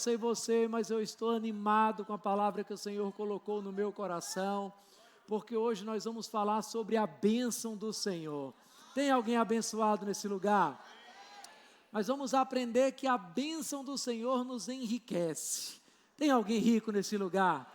sei você, mas eu estou animado com a palavra que o Senhor colocou no meu coração, porque hoje nós vamos falar sobre a bênção do Senhor. Tem alguém abençoado nesse lugar? Mas vamos aprender que a bênção do Senhor nos enriquece. Tem alguém rico nesse lugar?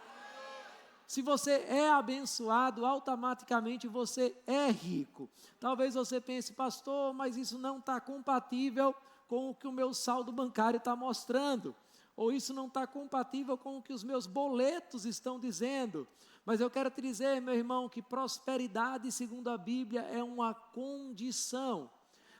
Se você é abençoado, automaticamente você é rico. Talvez você pense, pastor, mas isso não está compatível com o que o meu saldo bancário está mostrando. Ou isso não está compatível com o que os meus boletos estão dizendo. Mas eu quero te dizer, meu irmão, que prosperidade, segundo a Bíblia, é uma condição.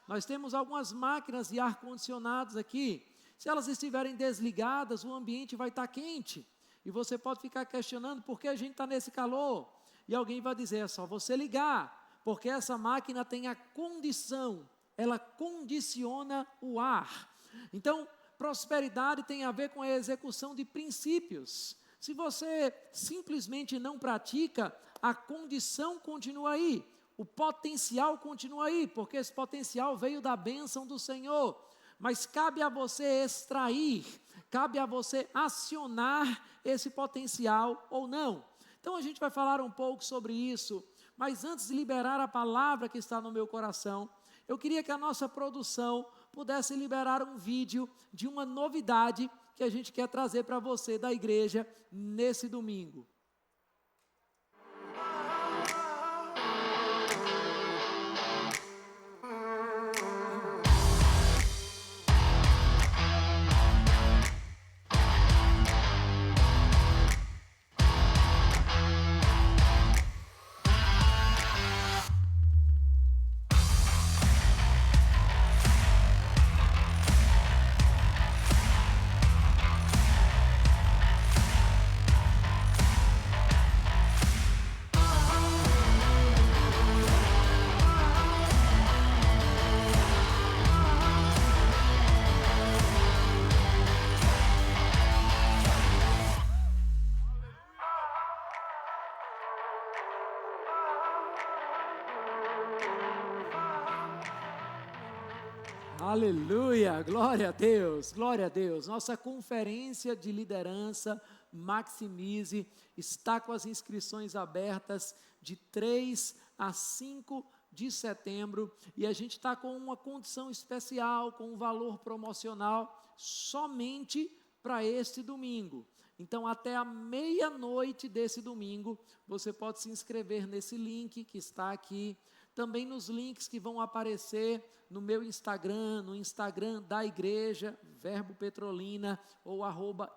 Nós temos algumas máquinas de ar-condicionados aqui. Se elas estiverem desligadas, o ambiente vai estar quente. E você pode ficar questionando por que a gente está nesse calor. E alguém vai dizer, é só você ligar, porque essa máquina tem a condição, ela condiciona o ar. Então, prosperidade tem a ver com a execução de princípios. Se você simplesmente não pratica, a condição continua aí, o potencial continua aí, porque esse potencial veio da bênção do Senhor. Mas cabe a você extrair, cabe a você acionar esse potencial ou não. Então a gente vai falar um pouco sobre isso, mas antes de liberar a palavra que está no meu coração, eu queria que a nossa produção pudesse liberar um vídeo de uma novidade que a gente quer trazer para você da igreja nesse domingo. Aleluia, glória a Deus, glória a Deus. Nossa conferência de liderança Maximize está com as inscrições abertas de 3 a 5 de setembro e a gente está com uma condição especial, com um valor promocional somente para este domingo. Então até a meia-noite desse domingo você pode se inscrever nesse link que está aqui. Também nos links que vão aparecer no meu Instagram, no Instagram da igreja, Verbo Petrolina, ou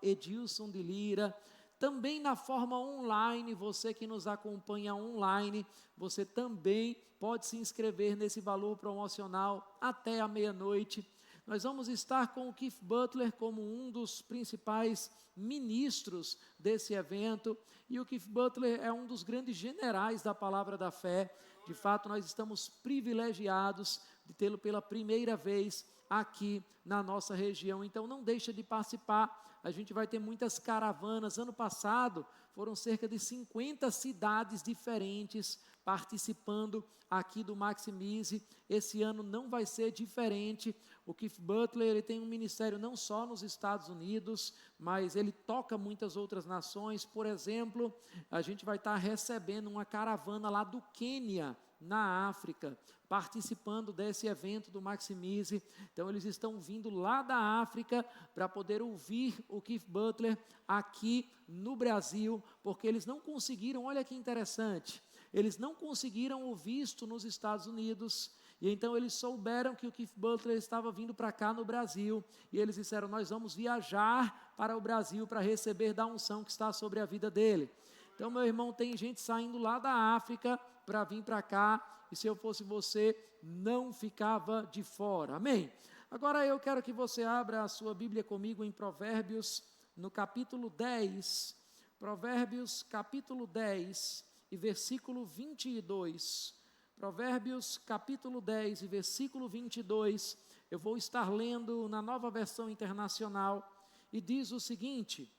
@Edilson de Lira. Também na forma online, você que nos acompanha online, você também pode se inscrever nesse valor promocional até a meia-noite. Nós vamos estar com o Keith Butler como um dos principais ministros desse evento, e o Keith Butler é um dos grandes generais da palavra da fé. De fato, nós estamos privilegiados de tê-lo pela primeira vez aqui na nossa região. Então, não deixa de participar. A gente vai ter muitas caravanas. Ano passado, foram cerca de 50 cidades diferentes participando aqui do Maximize. Esse ano não vai ser diferente. O Keith Butler, ele tem um ministério não só nos Estados Unidos, mas ele toca muitas outras nações. Por exemplo, a gente vai estar recebendo uma caravana lá do Quênia, na África, participando desse evento do Maximize. Então eles estão vindo lá da África para poder ouvir o Keith Butler aqui no Brasil, porque eles não conseguiram, olha que interessante, eles não conseguiram o visto nos Estados Unidos, e então eles souberam que o Keith Butler estava vindo para cá no Brasil, e eles disseram, nós vamos viajar para o Brasil para receber da unção que está sobre a vida dele. Então, meu irmão, tem gente saindo lá da África para vir para cá, e se eu fosse você, não ficava de fora, amém? Agora eu quero que você abra a sua Bíblia comigo em Provérbios, no capítulo 10, Provérbios capítulo 10 e versículo 22, Provérbios capítulo 10 e versículo 22, eu vou estar lendo na Nova Versão Internacional, e diz o seguinte: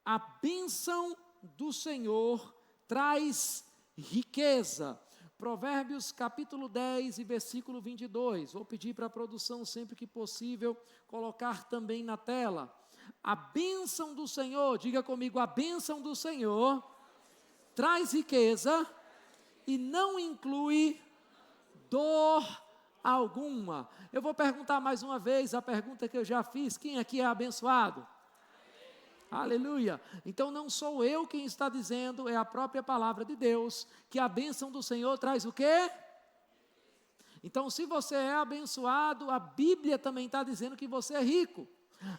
a bênção do Senhor traz riqueza. Provérbios capítulo 10 e versículo 22. Vou pedir para a produção sempre que possível colocar também na tela. a bênção do Senhor, diga comigo, a bênção do Senhor traz riqueza e não inclui dor alguma. Eu vou perguntar mais uma vez a pergunta que eu já fiz: quem aqui é abençoado? Aleluia. Então não sou eu quem está dizendo, é a própria palavra de Deus, que a bênção do Senhor traz o quê? Então, se você é abençoado, a Bíblia também está dizendo que você é rico.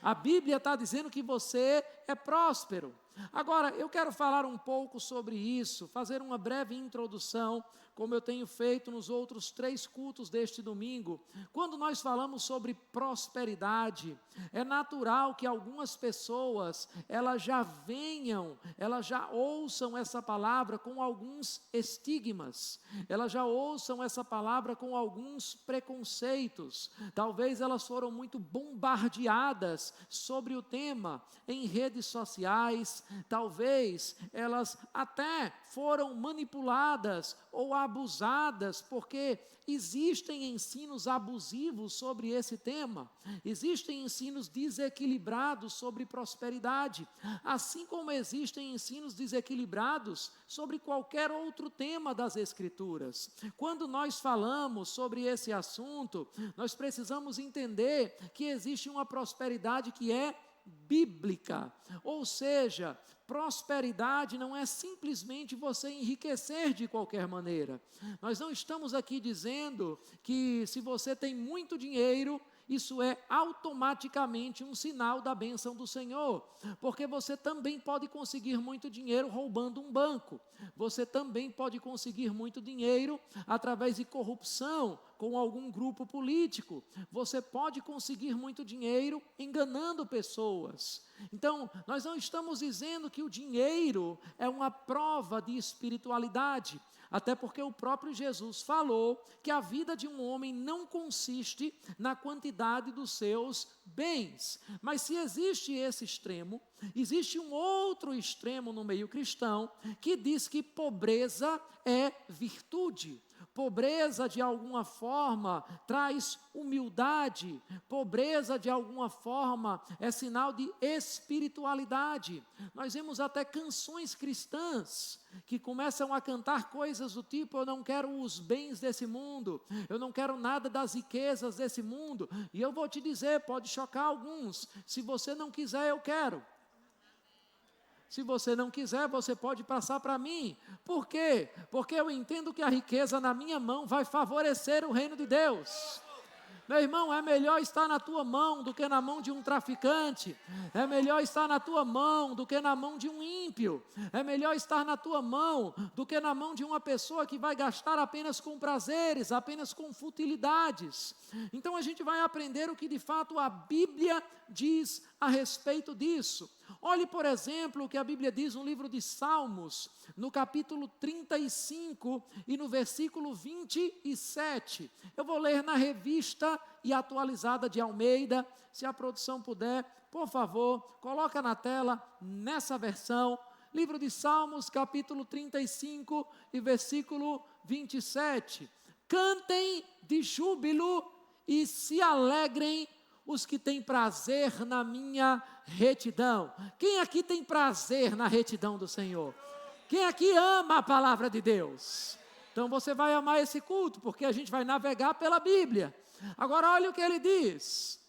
A Bíblia está dizendo que você é próspero. Agora, eu quero falar um pouco sobre isso, fazer uma breve introdução, como eu tenho feito nos outros 3 cultos deste domingo. Quando nós falamos sobre prosperidade, é natural que algumas pessoas, elas já ouçam essa palavra com alguns estigmas, elas já ouçam essa palavra com alguns preconceitos. Talvez elas foram muito bombardeadas sobre o tema em redes sociais, talvez elas até foram manipuladas ou abusadas, porque existem ensinos abusivos sobre esse tema, existem ensinos desequilibrados sobre prosperidade, assim como existem ensinos desequilibrados sobre qualquer outro tema das Escrituras. Quando nós falamos sobre esse assunto, nós precisamos entender que existe uma prosperidade que é bíblica, ou seja, prosperidade não é simplesmente você enriquecer de qualquer maneira. Nós não estamos aqui dizendo que se você tem muito dinheiro, isso é automaticamente um sinal da bênção do Senhor, porque você também pode conseguir muito dinheiro roubando um banco, você também pode conseguir muito dinheiro através de corrupção com algum grupo político, você pode conseguir muito dinheiro enganando pessoas. Então, nós não estamos dizendo que o dinheiro é uma prova de espiritualidade, até porque o próprio Jesus falou que a vida de um homem não consiste na quantidade dos seus bens. Mas se existe esse extremo, existe um outro extremo no meio cristão que diz que pobreza é virtude. Pobreza, de alguma forma, traz humildade. Pobreza, de alguma forma, é sinal de espiritualidade. Nós vemos até canções cristãs que começam a cantar coisas do tipo: eu não quero os bens desse mundo, eu não quero nada das riquezas desse mundo. E eu vou te dizer, pode chocar alguns, se você não quiser, eu quero. Se você não quiser, você pode passar para mim. Por quê? Porque eu entendo que a riqueza na minha mão vai favorecer o reino de Deus. Meu irmão, é melhor estar na tua mão do que na mão de um traficante. É melhor estar na tua mão do que na mão de um ímpio. É melhor estar na tua mão do que na mão de uma pessoa que vai gastar apenas com prazeres, apenas com futilidades. Então a gente vai aprender o que de fato a Bíblia diz a respeito disso. Olhe, por exemplo, o que a Bíblia diz no livro de Salmos, no capítulo 35 e no versículo 27. Eu vou ler na Revista e Atualizada de Almeida. Se a produção puder, por favor, coloca na tela nessa versão. Livro de Salmos, capítulo 35 e versículo 27. Cantem de júbilo e se alegrem os que têm prazer na minha retidão. Quem aqui tem prazer na retidão do Senhor? Quem aqui ama a palavra de Deus? Então você vai amar esse culto, porque a gente vai navegar pela Bíblia. Agora olha o que ele diz: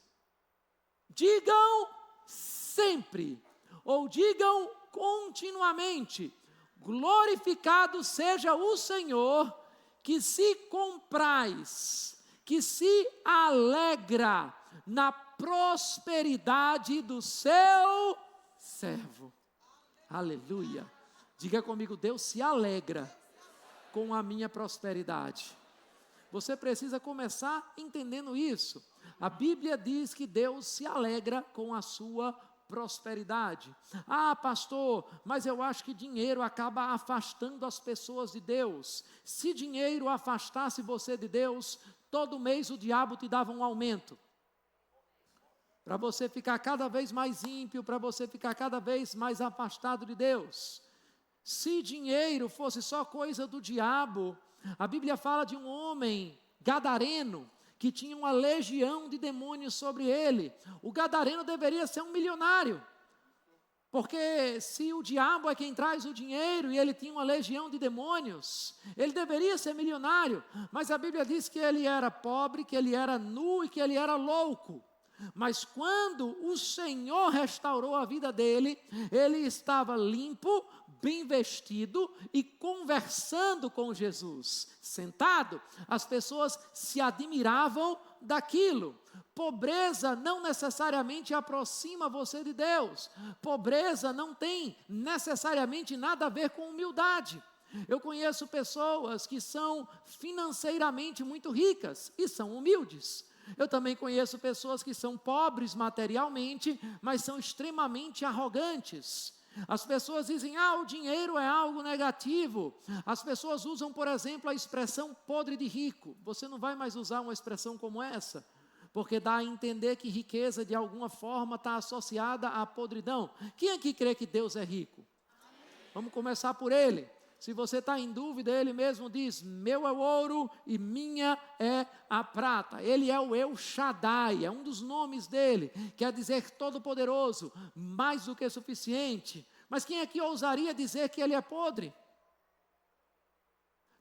digam sempre, ou digam continuamente, glorificado seja o Senhor, que se compraz, que se alegra na prosperidade do seu servo. Aleluia. Diga comigo: Deus se alegra com a minha prosperidade. Você precisa começar entendendo isso. A Bíblia diz que Deus se alegra com a sua prosperidade. Ah, pastor, mas eu acho que dinheiro acaba afastando as pessoas de Deus. Se dinheiro afastasse você de Deus, todo mês o diabo te dava um aumento, para você ficar cada vez mais ímpio, para você ficar cada vez mais afastado de Deus. Se dinheiro fosse só coisa do diabo, a Bíblia fala de um homem gadareno, que tinha uma legião de demônios sobre ele. O gadareno deveria ser um milionário, porque se o diabo é quem traz o dinheiro e ele tinha uma legião de demônios, ele deveria ser milionário, mas a Bíblia diz que ele era pobre, que ele era nu e que ele era louco. Mas quando o Senhor restaurou a vida dele, ele estava limpo, bem vestido e conversando com Jesus. Sentado, as pessoas se admiravam daquilo. Pobreza não necessariamente aproxima você de Deus. Pobreza não tem necessariamente nada a ver com humildade. Eu conheço pessoas que são financeiramente muito ricas e são humildes. Eu também conheço pessoas que são pobres materialmente, mas são extremamente arrogantes. As pessoas dizem, o dinheiro é algo negativo. As pessoas usam, por exemplo, a expressão podre de rico. Você não vai mais usar uma expressão como essa, porque dá a entender que riqueza de alguma forma está associada à podridão. Quem aqui crê que Deus é rico? Vamos começar por ele. Se você está em dúvida, ele mesmo diz, meu é o ouro e minha é a prata. Ele é o El Shaddai, é um dos nomes dele, quer dizer todo-poderoso, mais do que suficiente. Mas quem aqui ousaria dizer que ele é podre?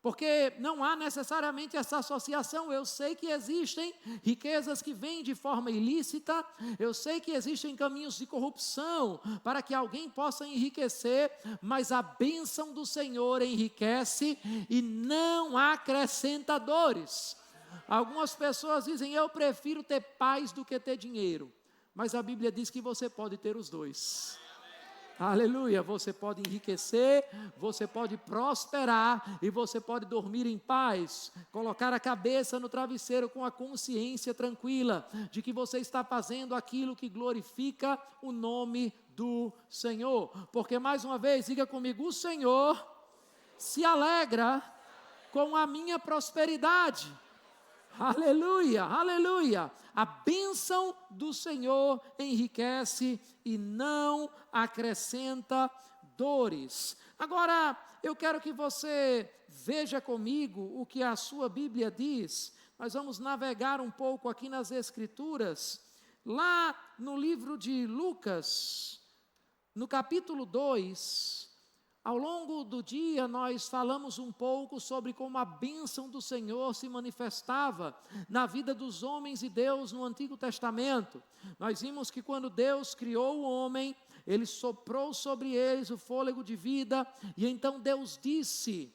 Porque não há necessariamente essa associação. Eu sei que existem riquezas que vêm de forma ilícita, eu sei que existem caminhos de corrupção para que alguém possa enriquecer, mas a bênção do Senhor enriquece e não acrescenta dores. Algumas pessoas dizem, eu prefiro ter paz do que ter dinheiro, mas a Bíblia diz que você pode ter os dois. Aleluia, você pode enriquecer, você pode prosperar e você pode dormir em paz, colocar a cabeça no travesseiro com a consciência tranquila de que você está fazendo aquilo que glorifica o nome do Senhor. Porque mais uma vez, diga comigo, o Senhor se alegra com a minha prosperidade. Aleluia, aleluia. A bênção do Senhor enriquece e não acrescenta dores. Agora, eu quero que você veja comigo o que a sua Bíblia diz. Nós vamos navegar um pouco aqui nas Escrituras. Lá no livro de Lucas, no capítulo 2, ao longo do dia nós falamos um pouco sobre como a bênção do Senhor se manifestava na vida dos homens de Deus no Antigo Testamento. Nós vimos que quando Deus criou o homem, Ele soprou sobre eles o fôlego de vida, e então Deus disse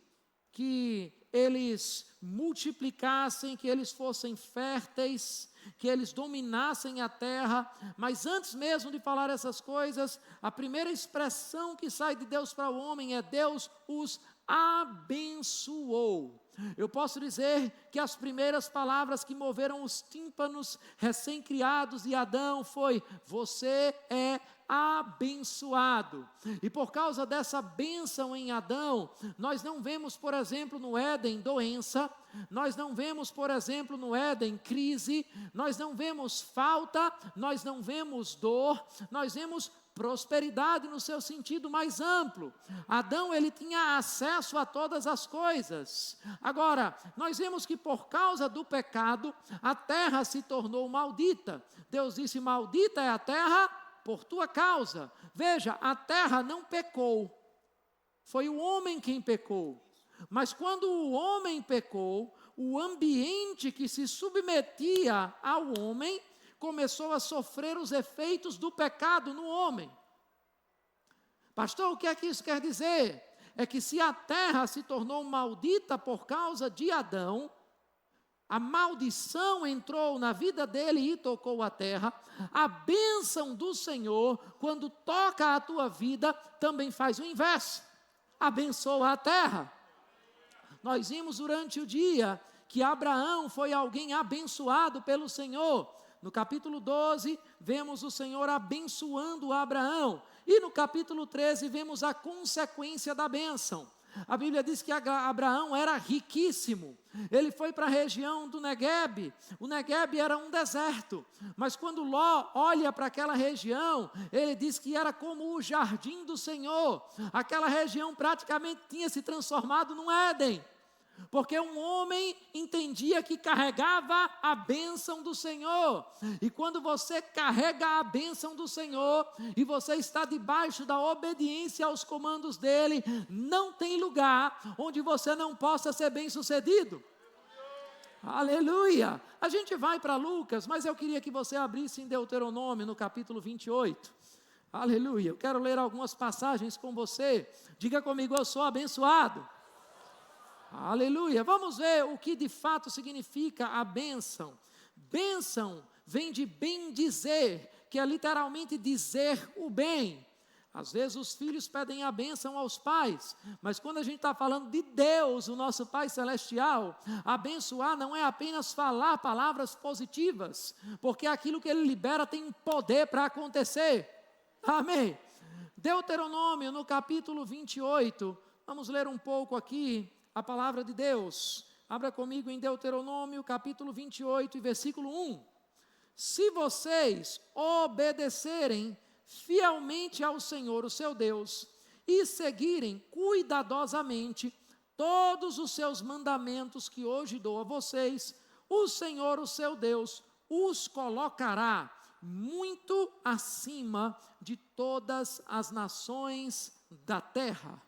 que eles multiplicassem, que eles fossem férteis, que eles dominassem a terra. Mas antes mesmo de falar essas coisas, a primeira expressão que sai de Deus para o homem é Deus os abençoou. Eu posso dizer que as primeiras palavras que moveram os tímpanos recém-criados de Adão foi: você é abençoado. E por causa dessa bênção em Adão, nós não vemos, por exemplo, no Éden doença, nós não vemos, por exemplo, no Éden crise, nós não vemos falta, nós não vemos dor, nós vemos prosperidade no seu sentido mais amplo. Adão, ele tinha acesso a todas as coisas. Agora, nós vemos que por causa do pecado, a terra se tornou maldita. Deus disse: maldita é a terra por tua causa. Veja, a terra não pecou, foi o homem quem pecou. Mas quando o homem pecou, o ambiente que se submetia ao homem começou a sofrer os efeitos do pecado no homem. Pastor, o que é que isso quer dizer? É que se a terra se tornou maldita por causa de Adão, a maldição entrou na vida dele e tocou a terra. A bênção do Senhor, quando toca a tua vida, também faz o inverso, abençoa a terra. Nós vimos durante o dia que Abraão foi alguém abençoado pelo Senhor. No capítulo 12, vemos o Senhor abençoando Abraão. E no capítulo 13, vemos a consequência da bênção. A Bíblia diz que Abraão era riquíssimo. Ele foi para a região do Neguebe. O Neguebe era um deserto. Mas quando Ló olha para aquela região, ele diz que era como o jardim do Senhor. Aquela região praticamente tinha se transformado num Éden. Porque um homem entendia que carregava a bênção do Senhor. E quando você carrega a bênção do Senhor, e você está debaixo da obediência aos comandos dele, não tem lugar onde você não possa ser bem-sucedido. Aleluia! A gente vai para Lucas, mas eu queria que você abrisse em Deuteronômio, no capítulo 28. Aleluia! Eu quero ler algumas passagens com você. Diga comigo, eu sou abençoado. Aleluia! Vamos ver o que de fato significa a bênção. Bênção vem de bem dizer, que é literalmente dizer o bem. Às vezes os filhos pedem a bênção aos pais, mas quando a gente está falando de Deus, o nosso Pai Celestial, abençoar não é apenas falar palavras positivas, porque aquilo que Ele libera tem um poder para acontecer. Amém? Deuteronômio, no capítulo 28, vamos ler um pouco aqui a palavra de Deus. Abra comigo em Deuteronômio, capítulo 28, versículo 1. Se vocês obedecerem fielmente ao Senhor, o seu Deus, e seguirem cuidadosamente todos os seus mandamentos que hoje dou a vocês, o Senhor, o seu Deus, os colocará muito acima de todas as nações da terra.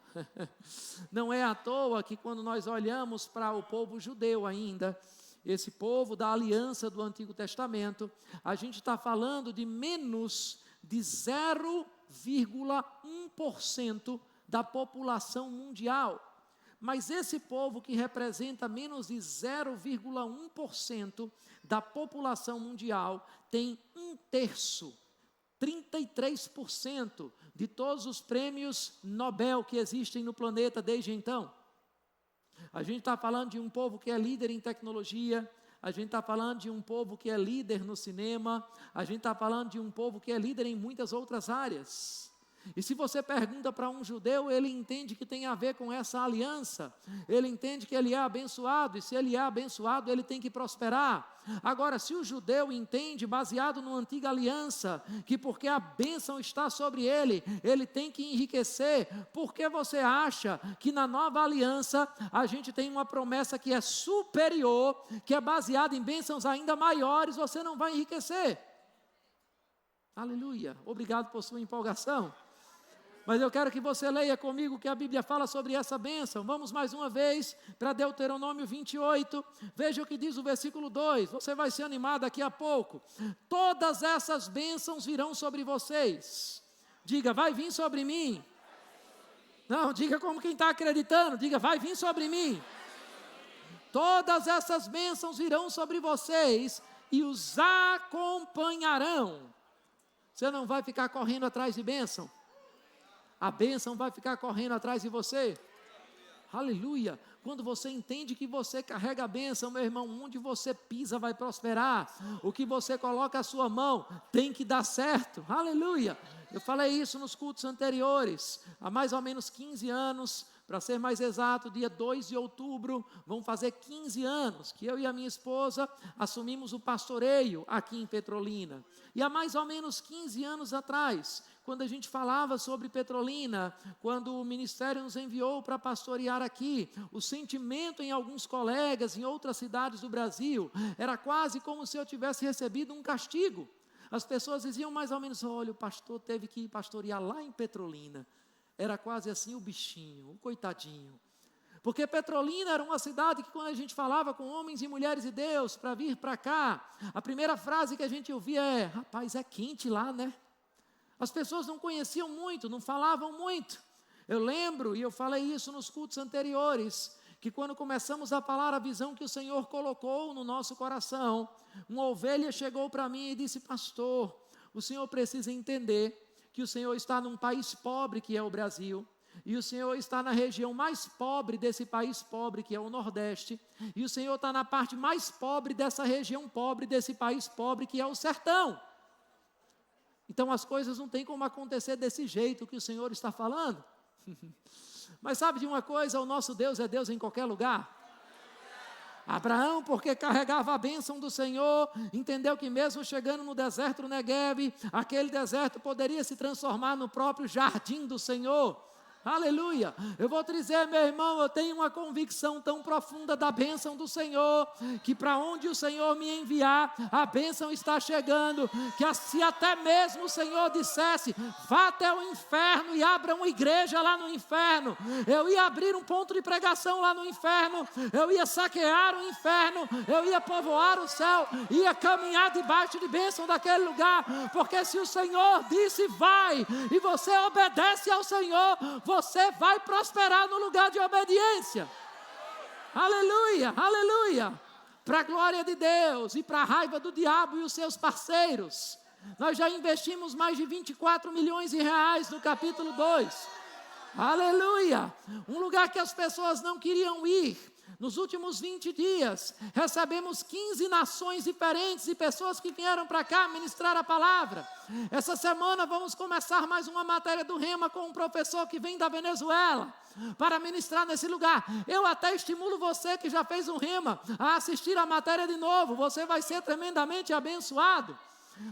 Não é à toa que quando nós olhamos para o povo judeu ainda, esse povo da aliança do Antigo Testamento, a gente está falando de menos de 0,1% da população mundial. Mas esse povo que representa menos de 0,1% da população mundial tem 1/3, 33% de todos os prêmios Nobel que existem no planeta desde então. A gente está falando de um povo que é líder em tecnologia, a gente está falando de um povo que é líder no cinema, a gente está falando de um povo que é líder em muitas outras áreas. E se você pergunta para um judeu, ele entende que tem a ver com essa aliança, ele entende que ele é abençoado, e se ele é abençoado, ele tem que prosperar. Agora, se o judeu entende, baseado na antiga aliança, que porque a bênção está sobre ele, ele tem que enriquecer, por que você acha que na nova aliança, a gente tem uma promessa que é superior, que é baseada em bênçãos ainda maiores, você não vai enriquecer? Aleluia, obrigado por sua empolgação. Mas eu quero que você leia comigo o que a Bíblia fala sobre essa bênção. Vamos mais uma vez para Deuteronômio 28. Veja o que diz o versículo 2. Você vai se animar daqui a pouco. Todas essas bênçãos virão sobre vocês. Diga, vai vir sobre mim. Não, diga como quem está acreditando. Diga, vai vir sobre mim. Todas essas bênçãos virão sobre vocês e os acompanharão. Você não vai ficar correndo atrás de bênção. A bênção vai ficar correndo atrás de você. Aleluia. Quando você entende que você carrega a bênção, meu irmão, onde você pisa vai prosperar. O que você coloca a sua mão tem que dar certo. Aleluia. Eu falei isso nos cultos anteriores. Há mais ou menos 15 anos, para ser mais exato, dia 2 de outubro, vão fazer 15 anos que eu e a minha esposa assumimos o pastoreio aqui em Petrolina. E há mais ou menos 15 anos atrás, quando a gente falava sobre Petrolina, quando o ministério nos enviou para pastorear aqui, o sentimento em alguns colegas, em outras cidades do Brasil, era quase como se eu tivesse recebido um castigo. As pessoas diziam mais ou menos, olha, o pastor teve que ir pastorear lá em Petrolina. Era quase assim o bichinho, o coitadinho. Porque Petrolina era uma cidade que quando a gente falava com homens e mulheres de Deus para vir para cá, a primeira frase que a gente ouvia é, rapaz, é quente lá, né? As pessoas não conheciam muito, não falavam muito. Eu lembro, e eu falei isso nos cultos anteriores, que quando começamos a falar a visão que o Senhor colocou no nosso coração, uma ovelha chegou para mim e disse, pastor, o senhor precisa entender que o senhor está num país pobre que é o Brasil, e o senhor está na região mais pobre desse país pobre que é o Nordeste, e o senhor está na parte mais pobre dessa região pobre desse país pobre que é o Sertão. Então as coisas não têm como acontecer desse jeito que o Senhor está falando. Mas sabe de uma coisa, o nosso Deus é Deus em qualquer lugar. Abraão, porque carregava a bênção do Senhor, entendeu que mesmo chegando no deserto do Negueve, aquele deserto poderia se transformar no próprio jardim do Senhor. Aleluia. Eu vou te dizer, meu irmão, eu tenho uma convicção tão profunda da bênção do Senhor, que para onde o Senhor me enviar, a bênção está chegando, que se até mesmo o Senhor dissesse, vá até o inferno e abra uma igreja lá no inferno, eu ia abrir um ponto de pregação lá no inferno, eu ia saquear o inferno, eu ia povoar o céu, ia caminhar debaixo de bênção daquele lugar, porque se o Senhor disse vai, e você obedece ao Senhor, você vai prosperar no lugar de obediência. Aleluia, aleluia. Para a glória de Deus e para a raiva do diabo e os seus parceiros. Nós já investimos mais de 24 milhões de reais no capítulo 2. Aleluia. Um lugar que as pessoas não queriam ir. Nos últimos 20 dias, recebemos 15 nações diferentes e pessoas que vieram para cá ministrar a palavra. Essa semana vamos começar mais uma matéria do Rema com um professor que vem da Venezuela para ministrar nesse lugar. Eu até estimulo você que já fez um Rema a assistir a matéria de novo. Você vai ser tremendamente abençoado.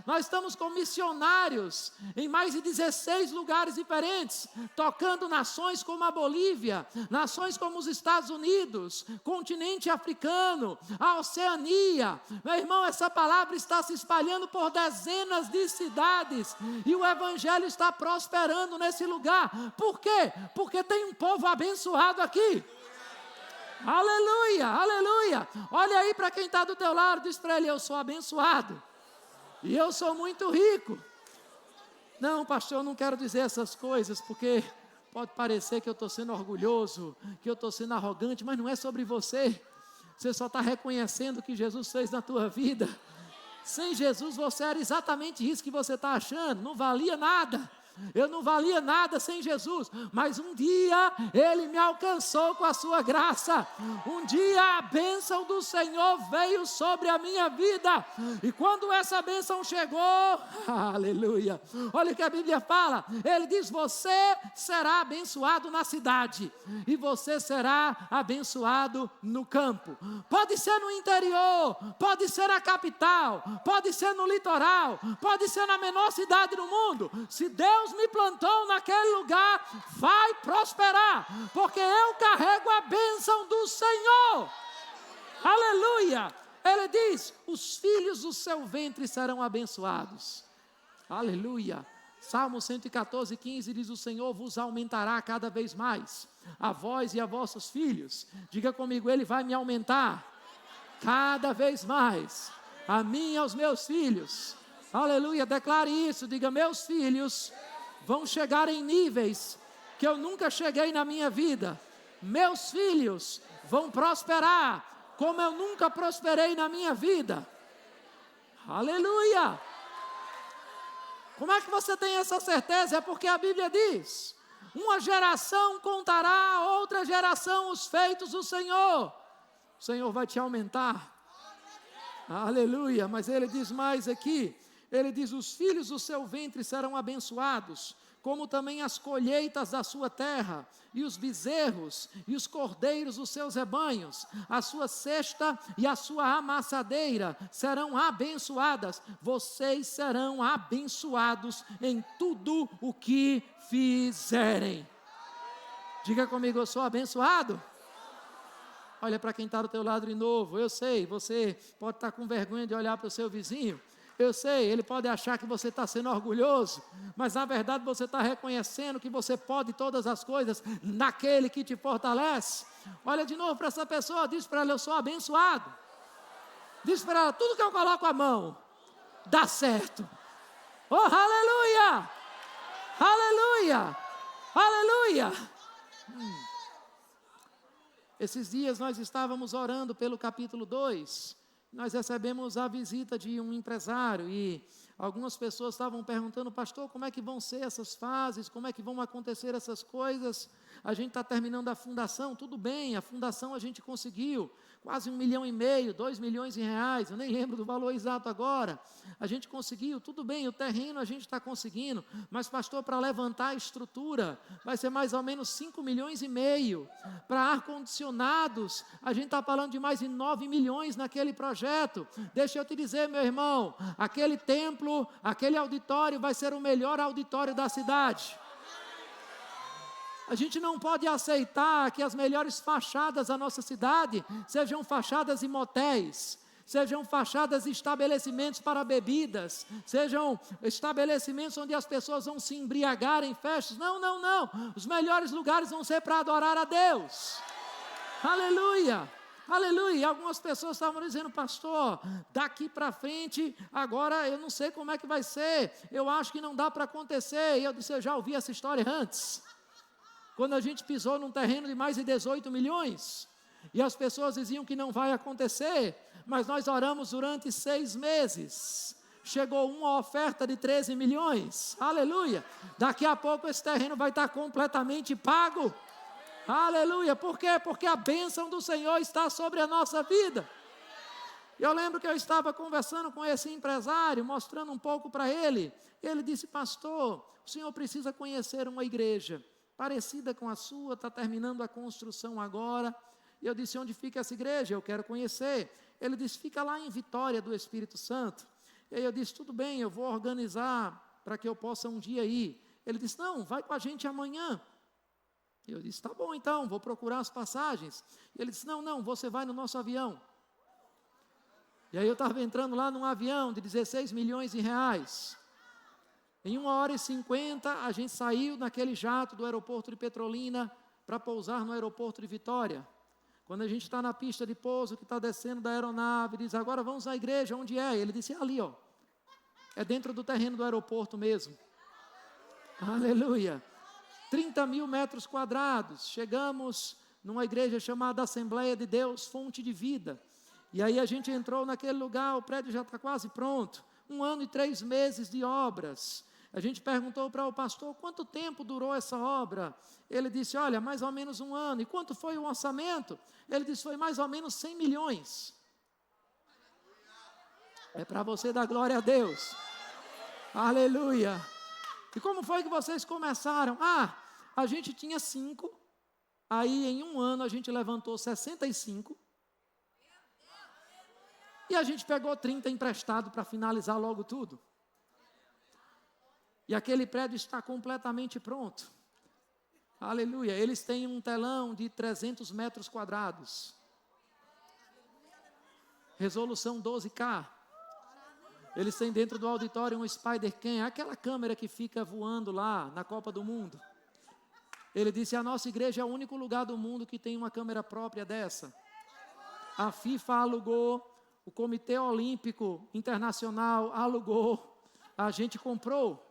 Nós estamos com missionários em mais de 16 lugares diferentes, tocando nações como a Bolívia, nações como os Estados Unidos, continente africano, a Oceania. Meu irmão, essa palavra está se espalhando por dezenas de cidades e o evangelho está prosperando nesse lugar. Por quê? Porque tem um povo abençoado aqui. Aleluia, aleluia. Olha aí para quem está do teu lado, diz para ele, eu sou abençoado. E eu sou muito rico. Não, pastor, eu não quero dizer essas coisas, porque pode parecer que eu estou sendo orgulhoso, que eu estou sendo arrogante, mas não é sobre você. Você só está reconhecendo o que Jesus fez na tua vida. Sem Jesus você era exatamente isso que você está achando, não valia nada. Eu não valia nada sem Jesus, mas um dia Ele me alcançou com a sua graça. Um dia a bênção do Senhor veio sobre a minha vida. E quando essa bênção chegou, aleluia, olha o que a Bíblia fala. Ele diz, você será abençoado na cidade e você será abençoado no campo. Pode ser no interior, pode ser na capital, pode ser no litoral, pode ser na menor cidade do mundo. Se Deus me plantou naquele lugar, vai prosperar, porque eu carrego a bênção do Senhor. Aleluia. Ele diz, os filhos do seu ventre serão abençoados. Aleluia. Salmo 114, 15 diz, o Senhor vos aumentará cada vez mais, a vós e a vossos filhos. Diga comigo, Ele vai me aumentar cada vez mais, a mim e aos meus filhos. Aleluia, declare isso, diga, meus filhos vão chegar em níveis que eu nunca cheguei na minha vida. Meus filhos vão prosperar como eu nunca prosperei na minha vida. Aleluia! Como é que você tem essa certeza? É porque a Bíblia diz, uma geração contará a outra geração os feitos do Senhor. O Senhor vai te aumentar. Aleluia! Mas Ele diz mais aqui, Ele diz, os filhos do seu ventre serão abençoados, como também as colheitas da sua terra, e os bezerros, e os cordeiros dos seus rebanhos, a sua cesta e a sua amassadeira serão abençoadas. Vocês serão abençoados em tudo o que fizerem. Diga comigo, eu sou abençoado? Olha para quem está do teu lado de novo. Eu sei, você pode estar com vergonha de olhar para o seu vizinho. Eu sei, ele pode achar que você está sendo orgulhoso, mas na verdade você está reconhecendo que você pode todas as coisas naquele que te fortalece. Olha de novo para essa pessoa, diz para ela, eu sou abençoado. Diz para ela, tudo que eu coloco a mão, dá certo. Oh, aleluia! Aleluia! Aleluia! Esses dias nós estávamos orando pelo capítulo 2, nós recebemos a visita de um empresário e algumas pessoas estavam perguntando, pastor, como é que vão ser essas fases, como é que vão acontecer essas coisas? A gente está terminando a fundação, tudo bem, a fundação a gente conseguiu, quase 1,5 milhão, 2 milhões de reais, eu nem lembro do valor exato agora, a gente conseguiu, tudo bem, o terreno a gente está conseguindo, mas pastor, para levantar a estrutura, vai ser mais ou menos 5,5 milhões, para ar-condicionados, a gente está falando de mais de 9 milhões naquele projeto. Deixa eu te dizer, meu irmão, aquele templo, aquele auditório vai ser o melhor auditório da cidade. A gente não pode aceitar que as melhores fachadas da nossa cidade sejam fachadas em motéis, sejam fachadas de estabelecimentos para bebidas, sejam estabelecimentos onde as pessoas vão se embriagar em festas. Não, não, não. Os melhores lugares vão ser para adorar a Deus. Aleluia. Aleluia. E algumas pessoas estavam dizendo: pastor, daqui para frente, agora eu não sei como é que vai ser, eu acho que não dá para acontecer. E eu disse: eu já ouvi essa história antes. Quando a gente pisou num terreno de mais de 18 milhões, e as pessoas diziam que não vai acontecer, mas nós oramos durante 6 meses, chegou uma oferta de 13 milhões, aleluia, daqui a pouco esse terreno vai estar completamente pago, aleluia, por quê? Porque a bênção do Senhor está sobre a nossa vida. Eu lembro que eu estava conversando com esse empresário, mostrando um pouco para ele, ele disse: pastor, o senhor precisa conhecer uma igreja parecida com a sua, está terminando a construção agora. E eu disse: onde fica essa igreja? Eu quero conhecer. Ele disse: fica lá em Vitória do Espírito Santo. E aí eu disse: tudo bem, eu vou organizar para que eu possa um dia ir. Ele disse: não, vai com a gente amanhã. E eu disse: tá bom então, vou procurar as passagens. E ele disse: não, você vai no nosso avião. E aí eu estava entrando lá num avião de 16 milhões de reais. Em 1h50, a gente saiu naquele jato do aeroporto de Petrolina para pousar no aeroporto de Vitória. Quando a gente está na pista de pouso, que está descendo da aeronave, diz: agora vamos à igreja, onde é? Ele disse: ali, ó. É dentro do terreno do aeroporto mesmo. Aleluia. 30 mil metros quadrados. Chegamos numa igreja chamada Assembleia de Deus, Fonte de Vida. E aí a gente entrou naquele lugar, o prédio já está quase pronto. 1 ano e 3 meses de obras. A gente perguntou para o pastor: quanto tempo durou essa obra? Ele disse: olha, mais ou menos 1 ano. E quanto foi o orçamento? Ele disse: foi mais ou menos 100 milhões. É para você dar glória a Deus. Aleluia. E como foi que vocês começaram? A gente tinha 5. Aí em 1 ano a gente levantou 65. E a gente pegou 30 emprestado para finalizar logo tudo. E aquele prédio está completamente pronto. Aleluia. Eles têm um telão de 300 metros quadrados. Resolução 12K. Eles têm dentro do auditório um Spider-Cam, aquela câmera que fica voando lá na Copa do Mundo. Ele disse: a nossa igreja é o único lugar do mundo que tem uma câmera própria dessa. A FIFA alugou, o Comitê Olímpico Internacional alugou, a gente comprou.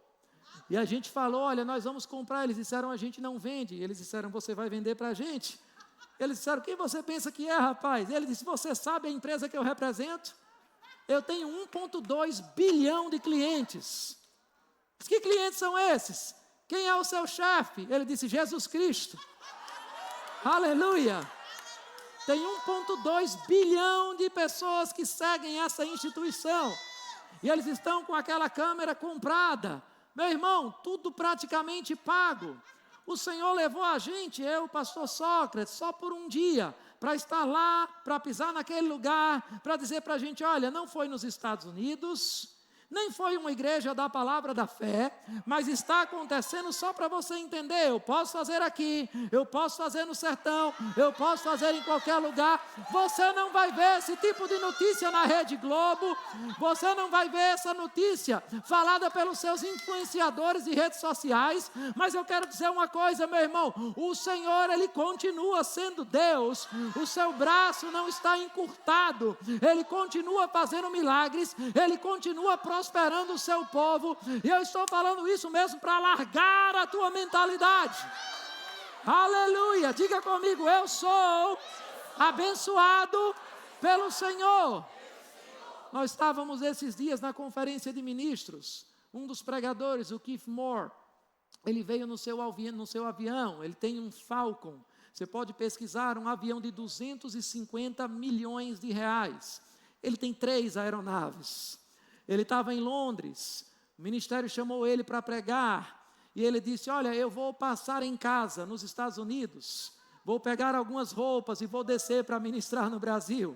E a gente falou: olha, nós vamos comprar. Eles disseram: a gente não vende. Eles disseram: você vai vender para a gente? Eles disseram: quem você pensa que é, rapaz? Ele disse: você sabe a empresa que eu represento? Eu tenho 1,2 bilhão de clientes. Que clientes são esses? Quem é o seu chefe? Ele disse: Jesus Cristo. Aleluia. Tem 1,2 bilhão de pessoas que seguem essa instituição. E eles estão com aquela câmera comprada. Meu irmão, tudo praticamente pago. O Senhor levou a gente, eu, o pastor Sócrates, só por um dia, para estar lá, para pisar naquele lugar, para dizer para a gente: olha, não foi nos Estados Unidos, nem foi uma igreja da palavra da fé, mas está acontecendo só para você entender. Eu posso fazer aqui, eu posso fazer no sertão, eu posso fazer em qualquer lugar. Você não vai ver esse tipo de notícia na Rede Globo, você não vai ver essa notícia falada pelos seus influenciadores de redes sociais, mas eu quero dizer uma coisa, meu irmão: o Senhor, Ele continua sendo Deus, o seu braço não está encurtado, Ele continua fazendo milagres, Ele continua prosperando o seu povo, e eu estou falando isso mesmo para alargar a tua mentalidade. Aleluia, diga comigo: eu sou abençoado pelo Senhor. Nós estávamos esses dias na conferência de ministros, um dos pregadores, o Keith Moore, ele veio no seu avião, ele tem um Falcon, você pode pesquisar, um avião de 250 milhões de reais, ele tem 3 aeronaves. Ele estava em Londres, o ministério chamou ele para pregar, e ele disse: olha, eu vou passar em casa nos Estados Unidos, vou pegar algumas roupas e vou descer para ministrar no Brasil.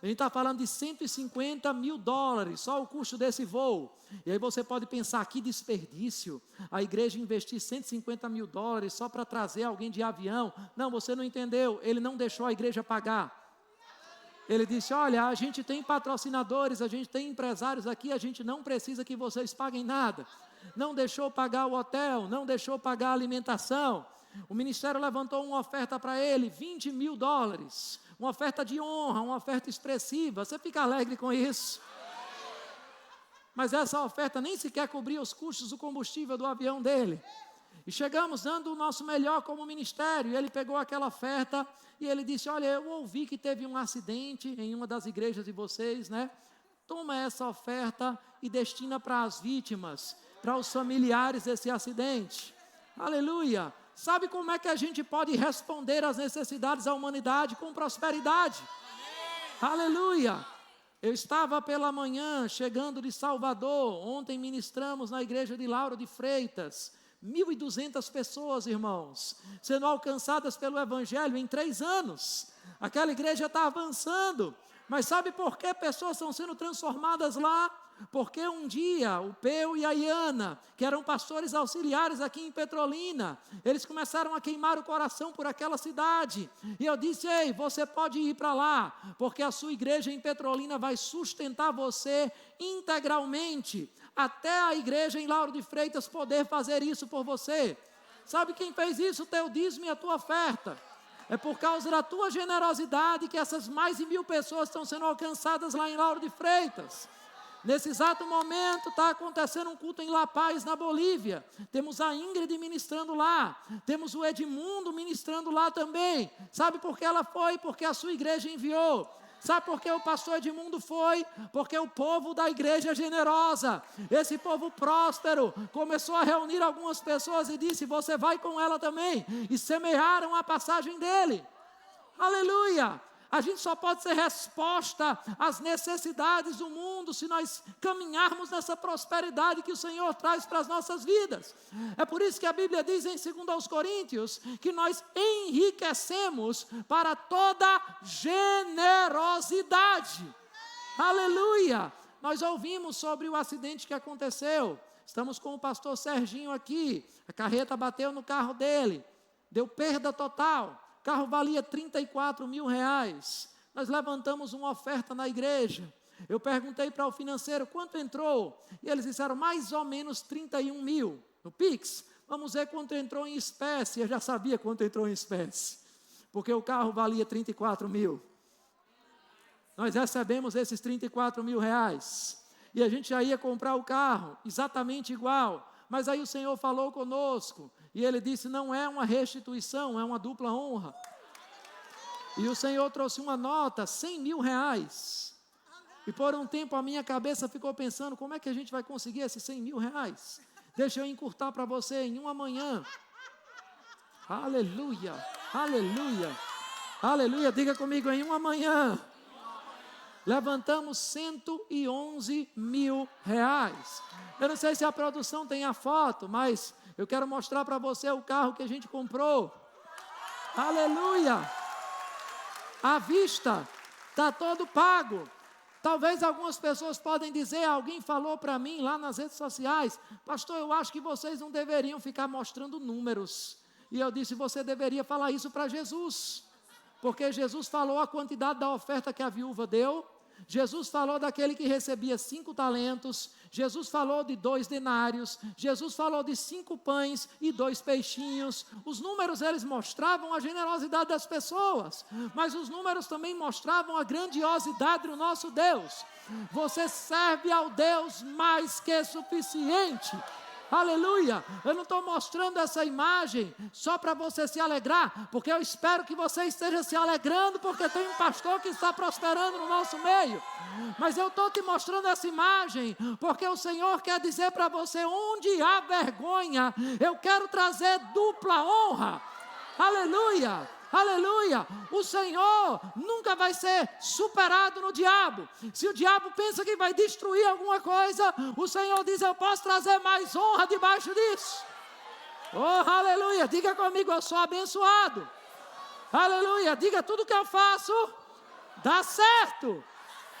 A gente está falando de 150 mil dólares, só o custo desse voo. E aí você pode pensar, que desperdício, a igreja investir 150 mil dólares só para trazer alguém de avião. Não, você não entendeu, ele não deixou a igreja pagar. Ele disse, olha, a gente tem patrocinadores, a gente tem empresários aqui, a gente não precisa que vocês paguem nada. Não deixou pagar o hotel, não deixou pagar a alimentação. O ministério levantou uma oferta para ele, 20 mil dólares. Uma oferta de honra, uma oferta expressiva. Você fica alegre com isso? Mas essa oferta nem sequer cobria os custos do combustível do avião dele. E chegamos dando o nosso melhor como ministério. E ele pegou aquela oferta e ele disse, olha, eu ouvi que teve um acidente em uma das igrejas de vocês, né? Toma essa oferta e destina para as vítimas, para os familiares desse acidente. Aleluia! Sabe como é que a gente pode responder às necessidades da humanidade? Com prosperidade. Aleluia! Eu estava pela manhã chegando de Salvador. Ontem ministramos na igreja de Lauro de Freitas. 1.200 pessoas, irmãos, sendo alcançadas pelo Evangelho em 3 anos. Aquela igreja está avançando. Mas sabe por que pessoas estão sendo transformadas lá? Porque um dia o Peu e a Iana, que eram pastores auxiliares aqui em Petrolina, eles começaram a queimar o coração por aquela cidade. E eu disse, ei, você pode ir para lá, porque a sua igreja em Petrolina vai sustentar você integralmente, até a igreja em Lauro de Freitas poder fazer isso por você. Sabe quem fez isso? O teu dízimo e a tua oferta. É por causa da tua generosidade que essas mais de 1.000 pessoas estão sendo alcançadas lá em Lauro de Freitas. Nesse exato momento está acontecendo um culto em La Paz, na Bolívia. Temos a Ingrid ministrando lá. Temos o Edmundo ministrando lá também. Sabe por que ela foi? Porque a sua igreja enviou. Sabe por que o pastor Edmundo foi? Porque o povo da igreja é generosa. Esse povo próspero começou a reunir algumas pessoas e disse, você vai com ela também. E semearam a passagem dele. Aleluia! A gente só pode ser resposta às necessidades do mundo se nós caminharmos nessa prosperidade que o Senhor traz para as nossas vidas. É por isso que a Bíblia diz em 2 Coríntios que nós enriquecemos para toda generosidade. Aleluia! Nós ouvimos sobre o acidente que aconteceu. Estamos com o pastor Serginho aqui. A carreta bateu no carro dele. Deu perda total. O carro valia 34 mil reais. Nós levantamos uma oferta na igreja. Eu perguntei para o financeiro quanto entrou. E eles disseram mais ou menos 31 mil no Pix. Vamos ver quanto entrou em espécie. Eu já sabia quanto entrou em espécie, porque o carro valia 34 mil. Nós recebemos esses 34 mil reais. E a gente já ia comprar o carro, exatamente igual. Mas aí o Senhor falou conosco. E Ele disse, não é uma restituição, é uma dupla honra. E o Senhor trouxe uma nota, 100 mil reais. E por um tempo a minha cabeça ficou pensando, como é que a gente vai conseguir esses 100 mil reais? Deixa eu encurtar para você em uma manhã. Aleluia, aleluia, aleluia. Diga comigo, em uma manhã. Levantamos 111 mil reais. Eu não sei se a produção tem a foto, mas eu quero mostrar para você o carro que a gente comprou. Aleluia! À vista, está todo pago. Talvez algumas pessoas podem dizer, alguém falou para mim lá nas redes sociais, pastor, eu acho que vocês não deveriam ficar mostrando números. E eu disse, você deveria falar isso para Jesus. Porque Jesus falou a quantidade da oferta que a viúva deu. Jesus falou daquele que recebia 5 talentos. Jesus falou de 2 denários. Jesus falou de 5 pães e 2 peixinhos. Os números, eles mostravam a generosidade das pessoas. Mas os números também mostravam a grandiosidade do nosso Deus. Você serve ao Deus mais que suficiente. Aleluia, eu não estou mostrando essa imagem só para você se alegrar, porque eu espero que você esteja se alegrando, porque tem um pastor que está prosperando no nosso meio, mas eu estou te mostrando essa imagem, porque o Senhor quer dizer para você, onde há vergonha, eu quero trazer dupla honra. Aleluia. Aleluia, o Senhor nunca vai ser superado no diabo. Se o diabo pensa que vai destruir alguma coisa, o Senhor diz, eu posso trazer mais honra debaixo disso. Oh, aleluia, diga comigo, eu sou abençoado. Aleluia, diga, tudo que eu faço, dá certo.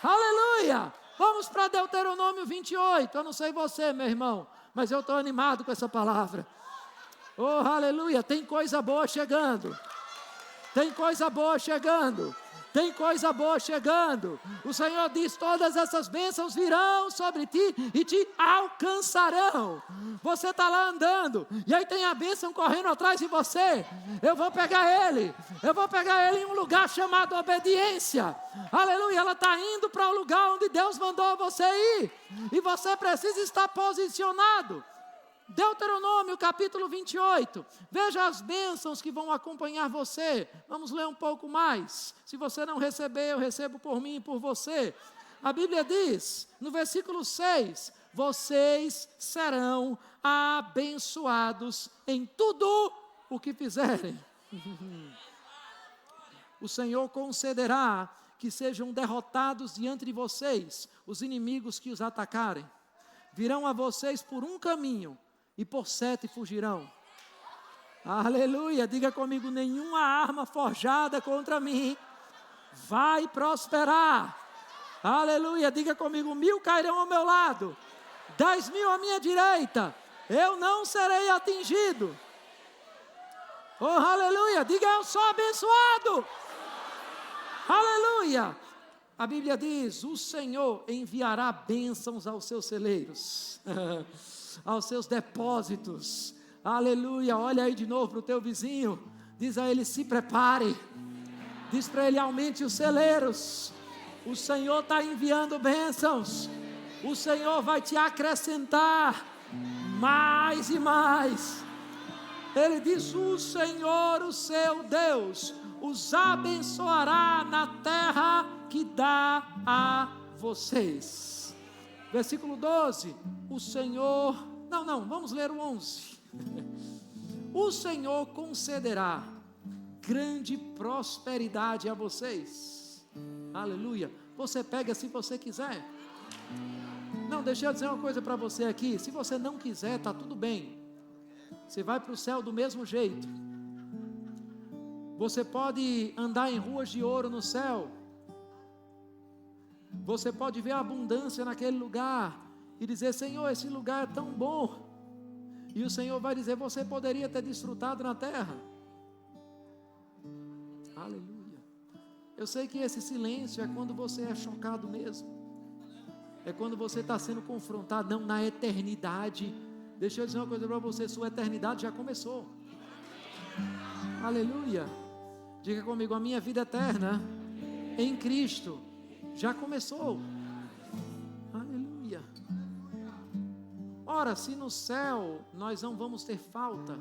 Aleluia! Vamos para Deuteronômio 28. Eu não sei você, meu irmão, mas eu estou animado com essa palavra. Oh, aleluia! Tem coisa boa chegando. Tem coisa boa chegando. Tem coisa boa chegando. O Senhor diz: todas essas bênçãos virão sobre ti e te alcançarão. Você está lá andando e aí tem a bênção correndo atrás de você. Eu vou pegar ele. Eu vou pegar ele em um lugar chamado obediência. Aleluia. Ela está indo para o lugar onde Deus mandou você ir. E você precisa estar posicionado. Deuteronômio capítulo 28, veja as bênçãos que vão acompanhar você. Vamos ler um pouco mais. Se você não receber, eu recebo por mim e por você. A Bíblia diz, no versículo 6, vocês serão abençoados em tudo o que fizerem. O Senhor concederá que sejam derrotados diante de vocês os inimigos que os atacarem. Virão a vocês por um caminho e por 7 fugirão. Aleluia, diga comigo: nenhuma arma forjada contra mim vai prosperar. Aleluia, diga comigo: 1000 cairão ao meu lado, 10.000 à minha direita, eu não serei atingido. Oh, aleluia, diga: eu sou abençoado. Aleluia. A Bíblia diz: o Senhor enviará bênçãos aos seus celeiros, aos seus depósitos. Aleluia. Olha aí de novo para o teu vizinho, diz a ele: se prepare. Diz para ele: aumente os celeiros. O Senhor está enviando bênçãos. O Senhor vai te acrescentar mais e mais. Ele diz: o Senhor, o seu Deus, os abençoará na terra que dá a vocês. Versículo 12, o Senhor, vamos ler o 11. O Senhor concederá grande prosperidade a vocês. Aleluia. Você pega se você quiser. Não, deixa eu dizer uma coisa para você aqui. Se você não quiser, está tudo bem. Você vai para o céu do mesmo jeito. Você pode andar em ruas de ouro no céu. Você pode ver a abundância naquele lugar e dizer: Senhor, esse lugar é tão bom. E o Senhor vai dizer: você poderia ter desfrutado na terra. Aleluia. Eu sei que esse silêncio é quando você é chocado mesmo. É quando você está sendo confrontado. Não, na eternidade. Deixa eu dizer uma coisa para você: sua eternidade já começou. Aleluia. Diga comigo: a minha vida eterna em Cristo já começou. Aleluia. Ora, se no céu nós não vamos ter falta,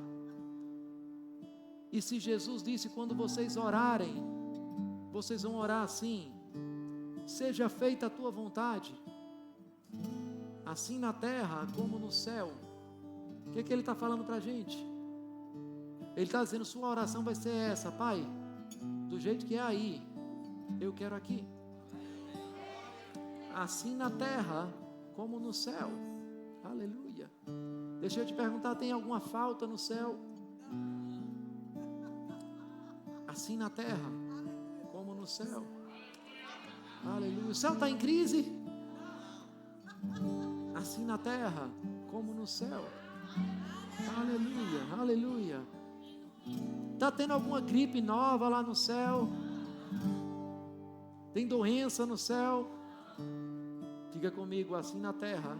e se Jesus disse: quando vocês orarem, vocês vão orar assim: seja feita a tua vontade, assim na terra como no céu. O que ele está falando para a gente? Ele está dizendo: sua oração vai ser essa: Pai, do jeito que é aí, eu quero aqui. Assim na terra como no céu. Aleluia. Deixa eu te perguntar: tem alguma falta no céu? Assim na terra como no céu. Aleluia. O céu está em crise? Assim na terra como no céu. Aleluia, aleluia. Está tendo alguma gripe nova lá no céu? Tem doença no céu? Diga comigo: assim na terra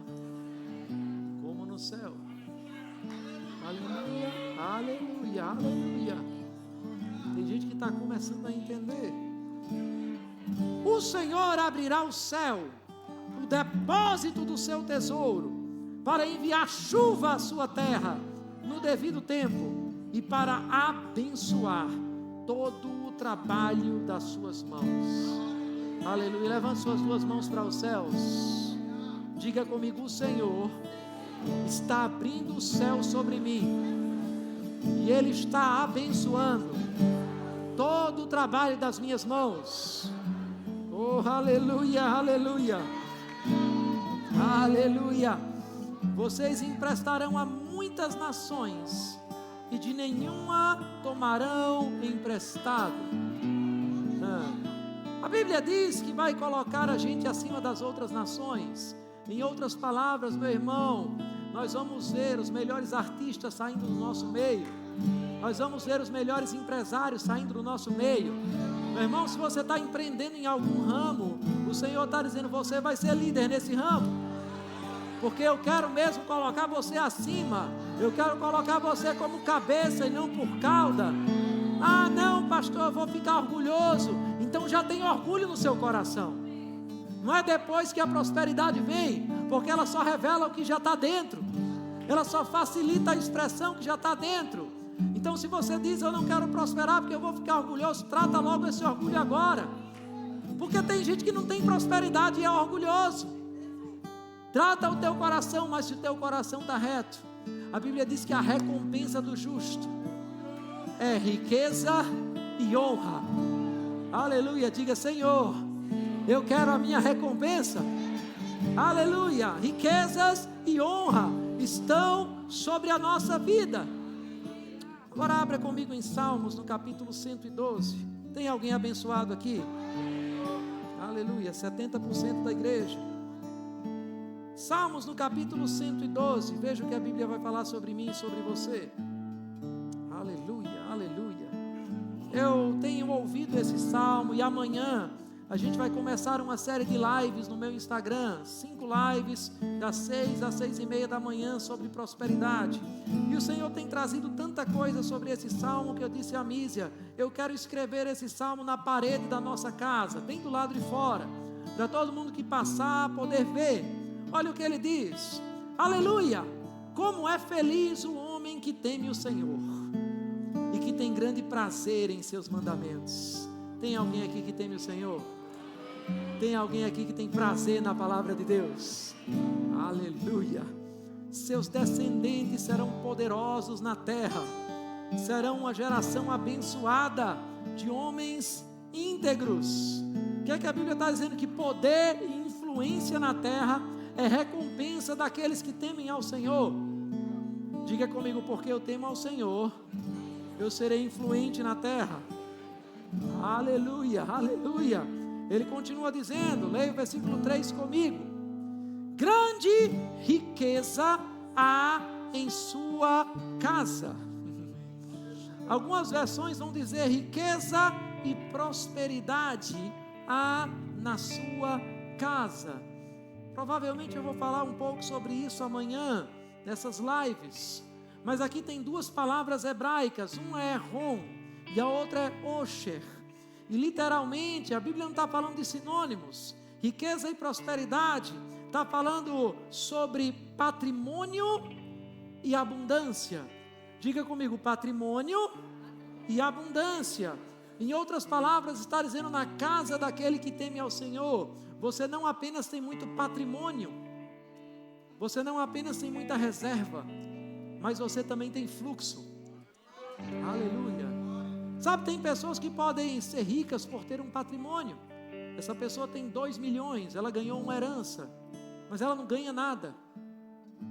como no céu. Aleluia, aleluia, aleluia. Tem gente que está começando a entender. O Senhor abrirá o céu, o depósito do seu tesouro, para enviar chuva à sua terra no devido tempo e para abençoar todo o trabalho das suas mãos. Aleluia. Levante suas duas mãos para os céus. Diga comigo: o Senhor está abrindo o céu sobre mim e Ele está abençoando todo o trabalho das minhas mãos. Oh, aleluia, aleluia, aleluia. Vocês emprestarão a muitas nações e de nenhuma tomarão emprestado. A Bíblia diz que vai colocar a gente acima das outras nações. Em outras palavras, meu irmão, nós vamos ver os melhores artistas saindo do nosso meio. Nós vamos ver os melhores empresários saindo do nosso meio. Meu irmão, se você está empreendendo em algum ramo, o Senhor está dizendo, você vai ser líder nesse ramo. Porque eu quero mesmo colocar você acima. Eu quero colocar você como cabeça e não por cauda. Ah, não, pastor, eu vou ficar orgulhoso. Então já tem orgulho no seu coração. Não é depois que a prosperidade vem, porque ela só revela o que já está dentro. Ela só facilita a expressão que já está dentro. Então se você diz, eu não quero prosperar porque eu vou ficar orgulhoso, trata logo esse orgulho agora. Porque tem gente que não tem prosperidade e é orgulhoso. Trata o teu coração, mas se o teu coração está reto, a Bíblia diz que a recompensa do justo é riqueza e honra. Aleluia, diga, Senhor, eu quero a minha recompensa. Aleluia, riquezas e honra estão sobre a nossa vida. Agora abra comigo em Salmos, no capítulo 112. Tem alguém abençoado aqui? Aleluia, 70% da igreja. Salmos no capítulo 112, veja o que a Bíblia vai falar sobre mim e sobre você. Aleluia, aleluia. Eu tenho ouvido esse salmo e amanhã a gente vai começar uma série de lives no meu Instagram, 5 lives, das 6 às 6:30 da manhã, sobre prosperidade. E o Senhor tem trazido tanta coisa sobre esse salmo, que eu disse a Mísia, eu quero escrever esse salmo na parede da nossa casa, bem do lado de fora, para todo mundo que passar poder ver. Olha o que ele diz, aleluia, como é feliz o homem que teme o Senhor, e que tem grande prazer em seus mandamentos. Tem alguém aqui que teme o Senhor? Tem alguém aqui que tem prazer na palavra de Deus? Aleluia. Seus descendentes serão poderosos na terra, serão uma geração abençoada de homens íntegros. O que é que a Bíblia está dizendo? Que poder e influência na terra é recompensa daqueles que temem ao Senhor. Diga comigo, porque eu temo ao Senhor, eu serei influente na terra. Aleluia, aleluia. Ele continua dizendo, leia o versículo 3 comigo. Grande riqueza há em sua casa. Algumas versões vão dizer riqueza e prosperidade há na sua casa. Provavelmente eu vou falar um pouco sobre isso amanhã, nessas lives. Mas aqui tem 2 palavras hebraicas, uma é rom e a outra é osher. E literalmente a Bíblia não está falando de sinônimos. Riqueza e prosperidade está falando sobre patrimônio e abundância. Diga comigo, patrimônio e abundância. Em outras palavras, está dizendo, na casa daquele que teme ao Senhor, você não apenas tem muito patrimônio, você não apenas tem muita reserva, mas você também tem fluxo. Aleluia. Sabe, tem pessoas que podem ser ricas por ter um patrimônio. Essa pessoa tem 2 milhões, ela ganhou uma herança, mas ela não ganha nada.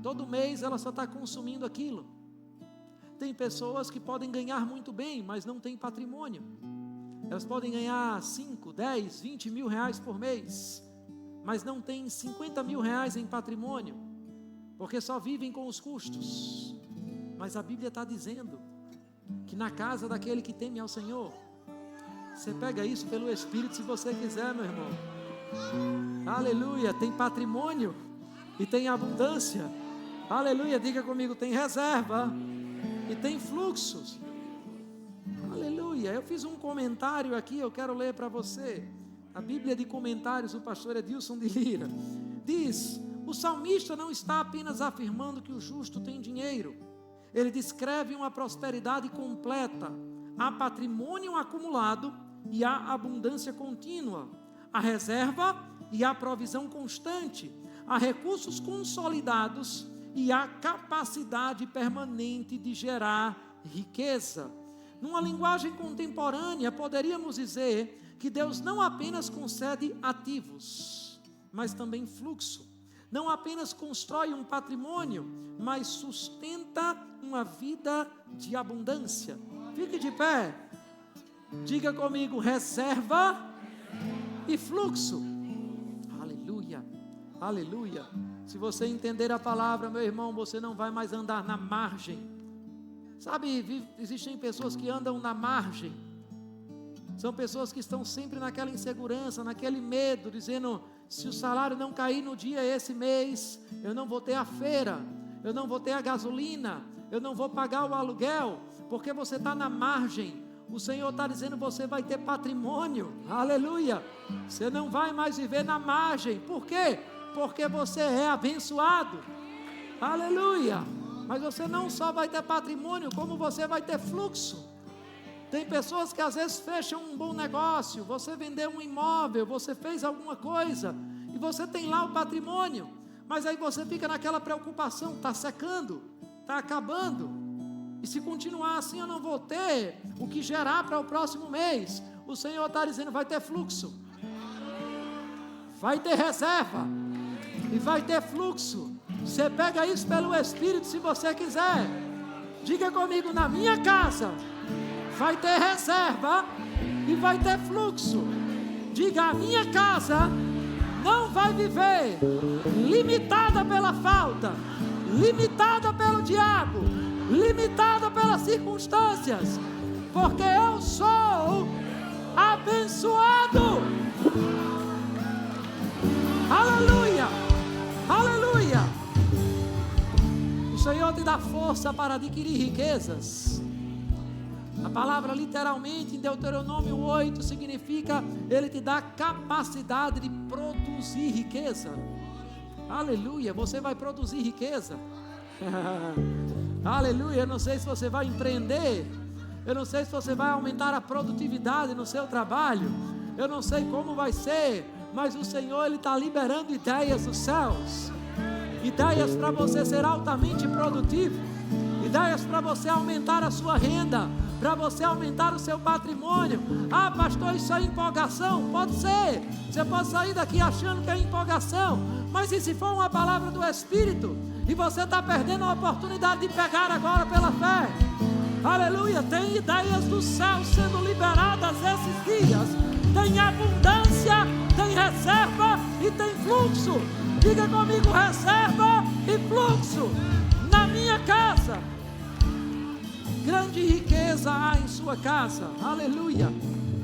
Todo mês ela só está consumindo aquilo. Tem pessoas que podem ganhar muito bem, mas não têm patrimônio. Elas podem ganhar 5, 10, 20 mil reais por mês, mas não têm 50 mil reais em patrimônio, porque só vivem com os custos. Mas a Bíblia está dizendo que na casa daquele que teme ao Senhor, você pega isso pelo Espírito se você quiser, meu irmão. Aleluia, tem patrimônio e tem abundância. Aleluia, diga comigo, tem reserva e tem fluxos. Aleluia, eu fiz um comentário aqui, eu quero ler para você. A Bíblia de comentários do pastor Edilson de Lira diz, o salmista não está apenas afirmando que o justo tem dinheiro, ele descreve uma prosperidade completa. Há patrimônio acumulado e há abundância contínua, há reserva e há provisão constante, há recursos consolidados e há capacidade permanente de gerar riqueza. Numa linguagem contemporânea, poderíamos dizer que Deus não apenas concede ativos, mas também fluxo. Não apenas constrói um patrimônio, mas sustenta uma vida de abundância. Fique de pé. Diga comigo, reserva e fluxo. Aleluia, aleluia. Se você entender a palavra, meu irmão, você não vai mais andar na margem. Sabe, existem pessoas que andam na margem. São pessoas que estão sempre naquela insegurança, naquele medo, dizendo: se o salário não cair no dia esse mês, eu não vou ter a feira, eu não vou ter a gasolina, eu não vou pagar o aluguel, porque você está na margem. O Senhor está dizendo: você vai ter patrimônio, aleluia. Você não vai mais viver na margem. Por quê? Porque você é abençoado, aleluia. Mas você não só vai ter patrimônio, como você vai ter fluxo. Tem pessoas que às vezes fecham um bom negócio, você vendeu um imóvel, você fez alguma coisa, e você tem lá o patrimônio, mas aí você fica naquela preocupação: está secando, está acabando, e se continuar assim eu não vou ter o que gerar para o próximo mês. O Senhor está dizendo: vai ter fluxo, vai ter reserva, e vai ter fluxo. Você pega isso pelo Espírito se você quiser. Diga comigo: na minha casa vai ter reserva e vai ter fluxo. Diga: a minha casa não vai viver limitada pela falta, limitada pelo diabo, limitada pelas circunstâncias, porque eu sou abençoado. Aleluia, aleluia. O Senhor te dá força para adquirir riquezas. A palavra literalmente em Deuteronômio 8 significa: Ele te dá capacidade de produzir riqueza. Aleluia, você vai produzir riqueza. Aleluia, eu não sei se você vai empreender, eu não sei se você vai aumentar a produtividade no seu trabalho, eu não sei como vai ser, mas o Senhor, Ele está liberando ideias dos céus, ideias para você ser altamente produtivo, ideias para você aumentar a sua renda, para você aumentar o seu patrimônio. Ah, pastor, isso é empolgação? Pode ser. Você pode sair daqui achando que é empolgação, mas e se for uma palavra do Espírito, e você está perdendo a oportunidade de pegar agora pela fé? Aleluia, tem ideias do céu sendo liberadas esses dias. Tem abundância, tem reserva e tem fluxo. Diga comigo: reserva e fluxo. Na minha casa, grande riqueza há em sua casa, aleluia,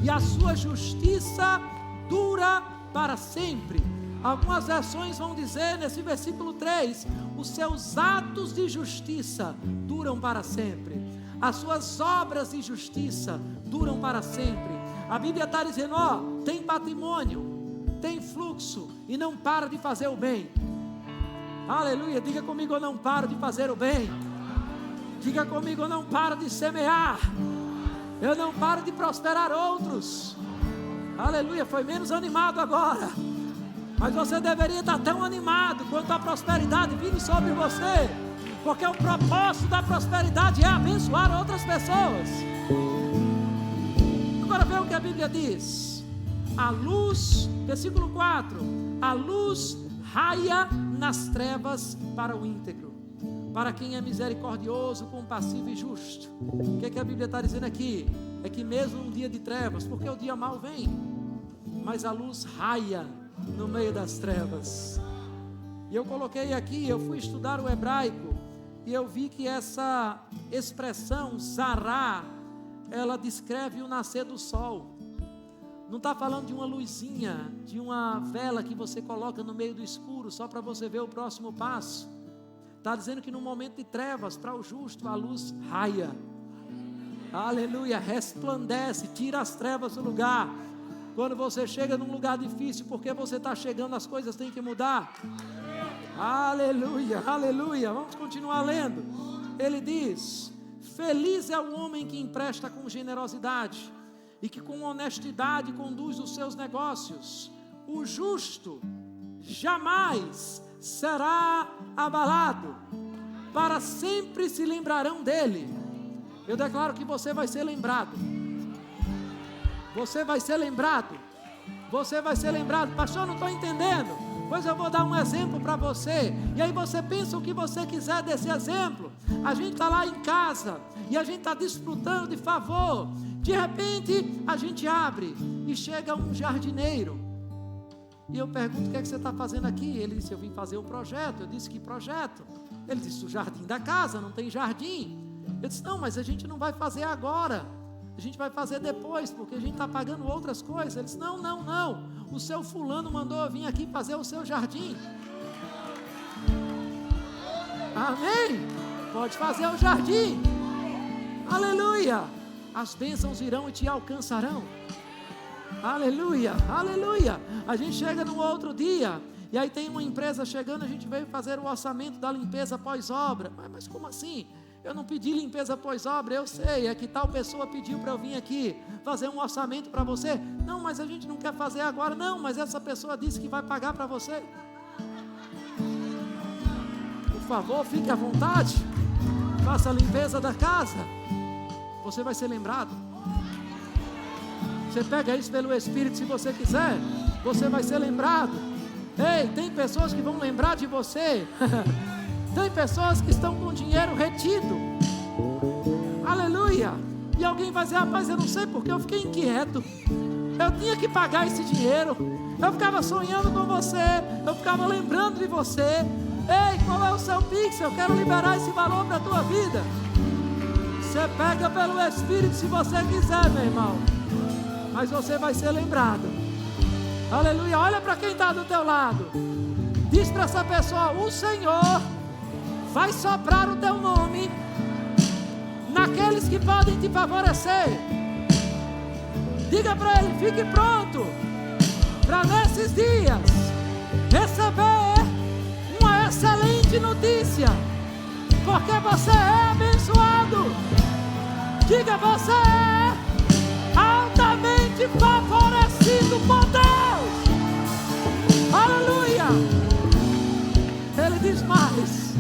e a sua justiça dura para sempre. Algumas versões vão dizer nesse versículo 3: os seus atos de justiça duram para sempre, as suas obras de justiça duram para sempre. A Bíblia está dizendo: ó, tem patrimônio, tem fluxo, e não para de fazer o bem. Aleluia, diga comigo: eu não paro de fazer o bem. Diga comigo: eu não paro de semear, eu não paro de prosperar outros. Aleluia, foi menos animado agora, mas você deveria estar tão animado quanto a prosperidade vindo sobre você, porque o propósito da prosperidade é abençoar outras pessoas. Agora vê o que a Bíblia diz: a luz, versículo 4, a luz raia nas trevas para o íntegro, para quem é misericordioso, compassivo e justo. O que é que a Bíblia está dizendo aqui? É que mesmo um dia de trevas, porque o dia mau vem, mas a luz raia no meio das trevas. E eu coloquei aqui, eu fui estudar o hebraico, e eu vi que essa expressão zará, ela descreve o nascer do sol. Não está falando de uma luzinha, de uma vela que você coloca no meio do escuro, só para você ver o próximo passo. Está dizendo que no momento de trevas, para o justo, a luz raia. Aleluia, resplandece, tira as trevas do lugar. Quando você chega num lugar difícil, porque você está chegando, as coisas têm que mudar. Aleluia, aleluia. Vamos continuar lendo. Ele diz: feliz é o homem que empresta com generosidade e que com honestidade conduz os seus negócios. O justo jamais será abalado, para sempre se lembrarão dele. Eu declaro que você vai ser lembrado. Você vai ser lembrado. Você vai ser lembrado. Pastor, não estou entendendo. Pois eu vou dar um exemplo para você, e aí você pensa o que você quiser desse exemplo. A gente está lá em casa, e a gente está desfrutando de favor. De repente, a gente abre, e chega um jardineiro, E eu pergunto: o que é que você está fazendo aqui? Ele disse: eu vim fazer um projeto. Eu disse: que projeto? Ele disse: o jardim da casa, não tem jardim. Eu disse: não, mas a gente não vai fazer agora, a gente vai fazer depois, porque a gente está pagando outras coisas. Ele disse: não, o seu fulano mandou eu vir aqui fazer o seu jardim. Amém? Pode fazer o jardim. Aleluia. As bênçãos virão e te alcançarão. Aleluia, aleluia. A gente chega no outro dia, e aí tem uma empresa chegando, a gente veio fazer o orçamento da limpeza pós-obra. Mas como assim? Eu não pedi limpeza pós-obra. Eu sei, é que tal pessoa pediu para eu vir aqui fazer um orçamento para você. Não, mas a gente não quer fazer agora. Não, mas essa pessoa disse que vai pagar para você. Por favor, fique à vontade, faça a limpeza da casa, você vai ser lembrado. Você pega isso pelo Espírito, se você quiser, você vai ser lembrado. Ei, tem pessoas que vão lembrar de você. Tem pessoas que estão com dinheiro retido. Aleluia. E alguém vai dizer: rapaz, eu não sei porque eu fiquei inquieto, eu tinha que pagar esse dinheiro, eu ficava sonhando com você, eu ficava lembrando de você. Ei, qual é o seu Pix? Eu quero liberar esse valor para a tua vida. Você pega pelo Espírito se você quiser, meu irmão, mas você vai ser lembrado. Aleluia. Olha para quem está do teu lado, diz para essa pessoa: o Senhor vai soprar o teu nome naqueles que podem te favorecer. Diga para ele: fique pronto para nesses dias receber uma excelente notícia, porque você é abençoado. Diga: você é altamente favorecido por Deus. Aleluia. Ele diz mais.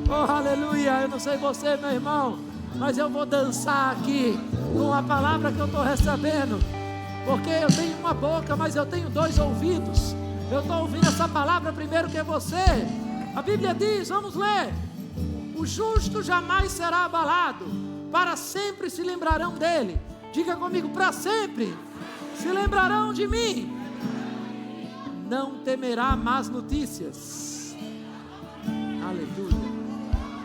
Oh, aleluia. Eu não sei você, meu irmão, mas eu vou dançar aqui com a palavra que eu estou recebendo, porque eu tenho uma boca, mas eu tenho 2 ouvidos. Eu estou ouvindo essa palavra primeiro que você. A Bíblia diz, vamos ler: o justo jamais será abalado, para sempre se lembrarão dele. Diga comigo: para sempre se lembrarão de mim. Não temerá más notícias. Aleluia,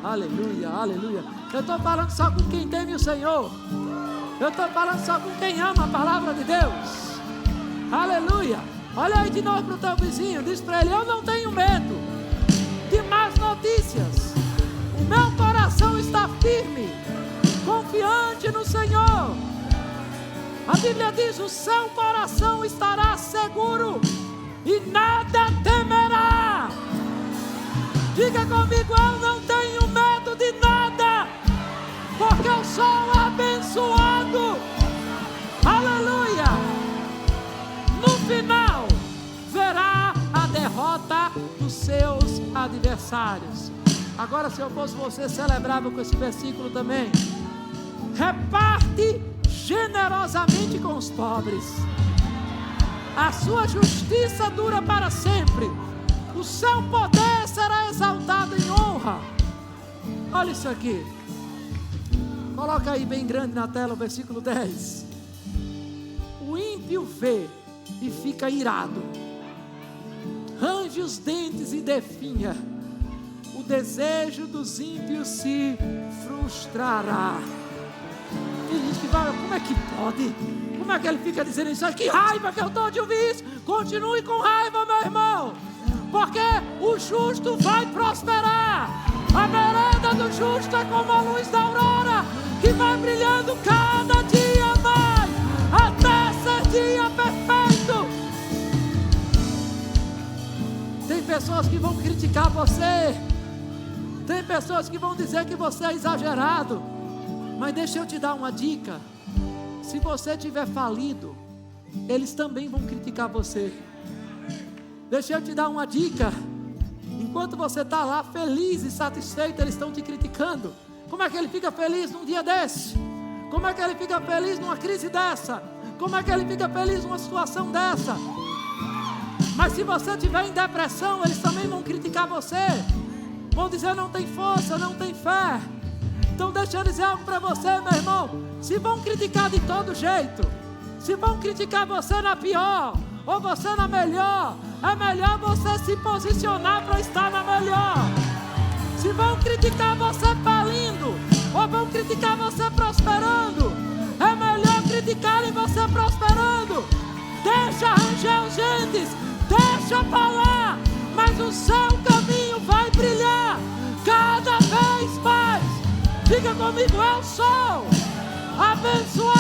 aleluia, aleluia. Eu estou falando só com quem teme o Senhor. Eu estou falando só com quem ama a palavra de Deus. Aleluia. Olha aí de novo para o teu vizinho, diz para ele: eu não tenho medo de más notícias. O meu coração está firme, confiante no Senhor. A Bíblia diz: o seu coração estará seguro e nada temerá. Diga comigo: eu não tenho medo de nada, porque eu sou abençoado. Aleluia. No final verá a derrota dos seus adversários. Agora, se eu fosse você, celebrava com esse versículo também. Reparte generosamente com os pobres, a sua justiça dura para sempre, o seu poder será exaltado em honra. Olha isso aqui, coloca aí bem grande na tela o versículo 10. O ímpio vê e fica irado, range os dentes e definha. O desejo dos ímpios se frustrará. Tem gente que fala: como é que pode? Como é que ele fica dizendo isso? Que raiva que eu estou de ouvir isso. Continue com raiva, meu irmão, porque o justo vai prosperar. A vereda do justo é como a luz da aurora, que vai brilhando cada dia mais, até ser dia perfeito. Tem pessoas que vão criticar você, tem pessoas que vão dizer que você é exagerado, mas deixa eu te dar uma dica: se você tiver falido, eles também vão criticar você. Deixa eu te dar uma dica: enquanto você está lá feliz e satisfeito, eles estão te criticando. Como é que ele fica feliz num dia desse? Como é que ele fica feliz numa crise dessa? Como é que ele fica feliz numa situação dessa? Mas se você estiver em depressão, eles também vão criticar você, vão dizer: não tem força, não tem fé. Então deixa eu dizer algo para você, meu irmão: se vão criticar de todo jeito, se vão criticar você na pior ou você na melhor, é melhor você se posicionar para estar na melhor. Se vão criticar você falindo, ou vão criticar você prosperando, é melhor criticarem você prosperando. Deixa ranger os gentes, deixa falar, mas o seu caminho vai brilhar cada vez mais. Diga comigo, eu sou abençoado.